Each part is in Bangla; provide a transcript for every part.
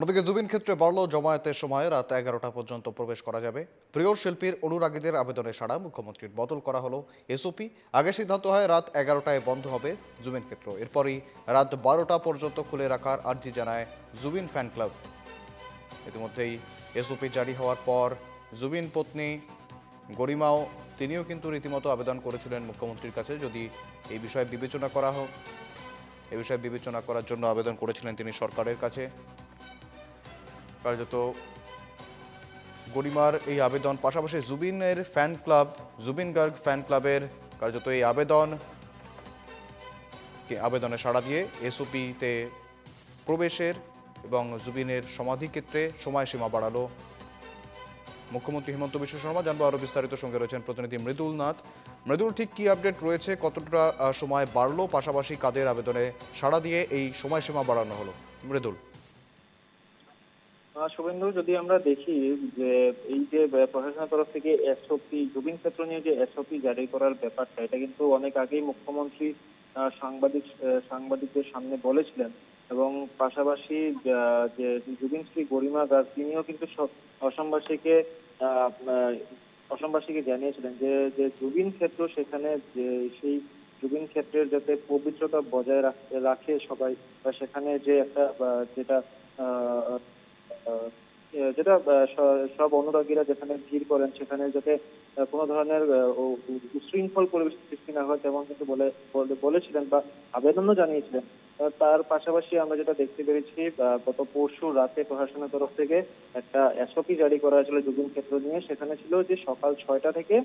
অন্যদিকে জুবিন ক্ষেত্রে বাড়ল জমায়েতের সময় রাত 11টা পর্যন্ত প্রবেশ করা যাবে। প্রিয় শিল্পীর অনুরাগীদের আবেদনে সাড়া, মুখ্যমন্ত্রীর বদল করা হলো এসওপি। আগে সিদ্ধান্ত হয় রাত 11টায় বন্ধ হবে জুবিন ক্ষেত্র, এরপরই রাত 12টা পর্যন্ত খুলে রাখার আর্জি জানায় জুবিন ফ্যান ক্লাব। ইতিমধ্যেই এসওপি জারি হওয়ার পর জুবিন পত্নী গরিমাও তিনিও কিন্তু রীতিমতো আবেদন করেছিলেন মুখ্যমন্ত্রীর কাছে, যদি এই বিষয়ে বিবেচনা করা হোক। এ বিষয়ে বিবেচনা করার জন্য আবেদন করেছিলেন তিনি সরকারের কাছে। কার্যত গরিমার এই আবেদন, পাশাপাশি জুবিনের fan club, Zubeen Garg fan ক্লাবের কার্যত এই আবেদনে সাড়া দিয়ে এসওপিতে প্রবেশের এবং জুবিনের সমাধিক্ষেত্রে সময়সীমা বাড়ালো মুখ্যমন্ত্রী হিমন্ত বিশ্ব শর্মা। জানবো আরো বিস্তারিত, সঙ্গে রয়েছেন প্রতিনিধি মৃদুল নাথ। মৃদুল, ঠিক কি আপডেট রয়েছে, কতটা সময় বাড়লো, পাশাপাশি কাদের আবেদনে সাড়া দিয়ে এই সময়সীমা বাড়ানো হলো? মৃদুল। শুভেন্দু, যদি আমরা দেখি যে এই যে প্রশাসনের তরফ থেকে এসওপি জুবিন ক্ষেত্র নিয়ে যে এসওপি জারি করার ব্যাপারটা, এটা কিন্তু অনেক আগেই মুখ্যমন্ত্রী সাংবাদিকদের সামনে বলেছিলেন। এবং পাশাপাশি যে জুবিন শ্রী গরিমা গার্গ তিনিও কিন্তু অসমবাসীকে আহ, আহ, অসমবাসীকে জানিয়েছিলেন যে যে জুবিন ক্ষেত্র, সেখানে যে সেই জুবিন ক্ষেত্রের যাতে পবিত্রতা বজায় রাখে সবাই, বা সেখানে যে একটা যেটা আহ আহ, যেটা সব অনুরাগীরা যেখানে ভিড় করেন, সেখানে যাতে কোনো ধরনের উচ্ছৃঙ্খল পরিবেশ সৃষ্টি না হয়, তেমন কিন্তু বলেছিলেন বা আবেদনও জানিয়েছিলেন। তার পাশাপাশি আমরা যেটা দেখতে পেরেছি, গত পরশু রাতে প্রশাসনের তরফ থেকে একটা এসওপি জারি করা হয়েছিল জুবিন ক্ষেত্র নিয়ে। সেখানে ছিল যে সকাল 6টা থেকে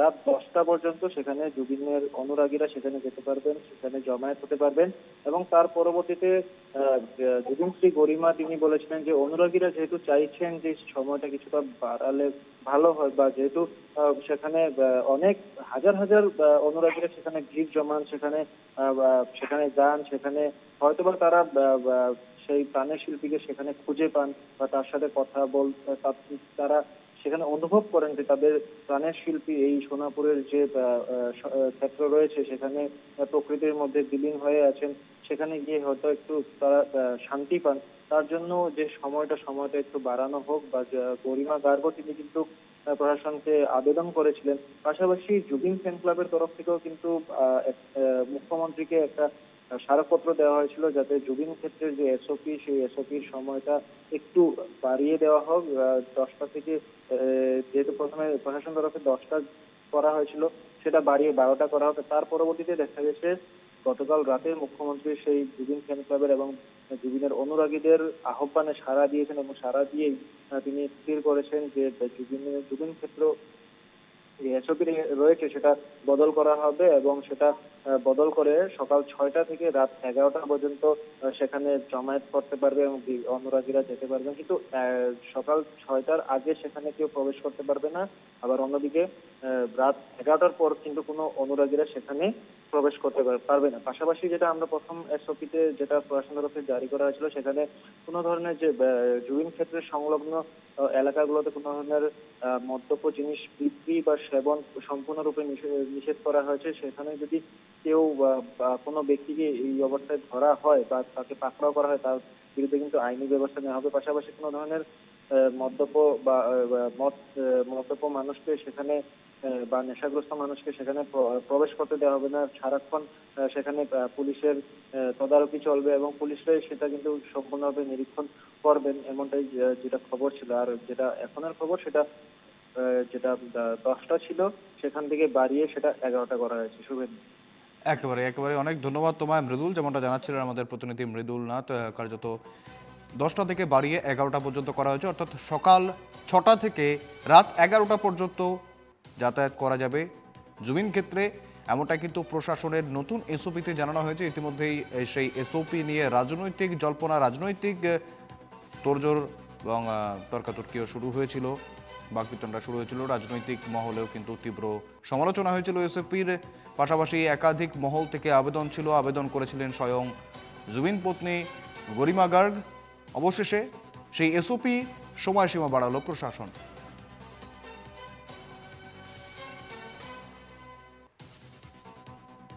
রাত 10টা পর্যন্ত সেখানে জুবিনের অনুরাগীরা সেখানে যেতে পারবেন, সেখানে জমায়েত হতে পারবেন। এবং তার পরবর্তীতে জুবিন শ্রী গরিমা তিনি বলেছিলেন যে অনুরাগীরা যেহেতু চাইছেন যে সময়টা কিছুটা বাড়ালে ভালো হয়, বা যেহেতু সেখানে অনেক হাজার হাজার অনুরাগীরা সেখানে ভিড় জমান, সেখানে যান, সেখানে হয়তোবা তারা সেই প্রাণের শিল্পীকে সেখানে খুঁজে পান, বা তার সাথে কথা তারা সেখানে অনুভব করেন যে তাদের প্রাণের শিল্পী এই সোনাপুরের যে ক্ষেত্র রয়েছে, সেখানে প্রকৃতির মধ্যে বিলীন হয়ে আছেন। সেখানে গিয়ে হয়তো একটু তারা শান্তি পান। তার জন্য যে সময়টা একটু বাড়ানো হোক, বা গরিমা গার্গ তিনি কিন্তু প্রশাসনকে আবেদন করেছিলেন। পাশাপাশি জুবিন ফ্যান ক্লাবের তরফ থেকেও কিন্তু মুখ্যমন্ত্রীকে একটা স্মারকপত্র দেওয়া হয়েছিল, যাতে জুবিন ক্ষেত্রের যে এসওপি, সেই এসওপির সময়টা একটু বাড়িয়ে দেওয়া হোক। 10টা থেকে যেহেতু প্রথমে প্রশাসন তরফে 10টা করা হয়েছিল, সেটা বাড়িয়ে 12টা করা হবে। তার পরবর্তীতে দেখা গেছে গতকাল রাতে মুখ্যমন্ত্রী সেই জুবিন ফ্যান ক্লাবের এবং জুবিনের অনুরাগীদের আহ্বানে সাড়া দিয়েছেন, এবং সাড়া দিয়েই তিনি স্থির করেছেন যে জুবিন ক্ষেত্র যে এসওপি রয়েছে সেটা বদল করা হবে, এবং সেটা বদল করে সকাল 6টা থেকে রাত 11টা পর্যন্ত সেখানে জমায়েত করতে পারবে এবং অনুরাগীরা যেতে পারবেন। কিন্তু সকাল 6টার আগে সেখানে কেউ প্রবেশ করতে পারবে না। আবার অন্যদিকে রাত 11টার পর কিন্তু কোনো অনুরাগীরা সেখানে প্রবেশ করতে পারবে না। পাশাপাশি যেটা আমরা প্রথম এসওপিতে যেটা প্রশাসনের তরফে জারি করা হয়েছিল, সেখানে কোনো ধরনের যে জুবিন ক্ষেত্রের সংলগ্ন এলাকাগুলোতে কোনো ধরনের মদ্যপ জিনিস বিক্রি বা সেবন সম্পূর্ণরূপে নিষেধ করা হয়েছে। সেখানে যদি কেউ বা কোনো ব্যক্তিকে এই অবস্থায় ধরা হয় বা তাকে পাকড়াও করা হয়, তার বিরুদ্ধে কিন্তু আইনি ব্যবস্থা নেওয়া হবে। পাশাপাশি কোনো ধরনের মদ্যপ বা মদ্যপ মানুষকে সেখানে বা নেশাগ্রস্ত মানুষকে সেখানে প্রবেশ করতে দেওয়া হবে না। সারাক্ষণ সেখানে পুলিশের তদারকি চলবে, এবং পুলিশরাই সেটা কিন্তু সম্পূর্ণভাবে নিরীক্ষণ করবেন, এমনটাই যেটা খবর ছিল। আর যেটা এখনের খবর, সেটা যেটা 10টা ছিল সেখান থেকে বাড়িয়ে সেটা 11টা করা হয়েছে। শুভেন্দু। একেবারে একেবারে অনেক ধন্যবাদ তোমায় মৃদুল। যেমনটা জানাচ্ছিলেন আমাদের প্রতিনিধি মৃদুল নাথ, কার্যত 10টা থেকে বাড়িয়ে 11টা পর্যন্ত করা হয়েছে, অর্থাৎ সকাল 6টা থেকে রাত 11টা পর্যন্ত যাতায়াত করা যাবে জুবিন ক্ষেত্রে, এমনটা কিন্তু প্রশাসনের নতুন এসওপিতে জানানো হয়েছে। ইতিমধ্যেই সেই এসওপি নিয়ে রাজনৈতিক জল্পনা, রাজনৈতিক তোড়জোড় এবং তর্কাতর্কিও শুরু হয়েছিল, বাকবিতণ্ডা শুরু হয়েছিল। রাজনৈতিক মহলেও কিন্তু তীব্র সমালোচনা হয়েছিল এসওপির। পাশাপাশি একাধিক মহল থেকে আবেদন ছিল, আবেদন করেছিলেন স্বয়ং জুবিন পত্নী গরিমা গার্গ। অবশেষে সেই এসওপি সময়সীমা বাড়ালো প্রশাসন।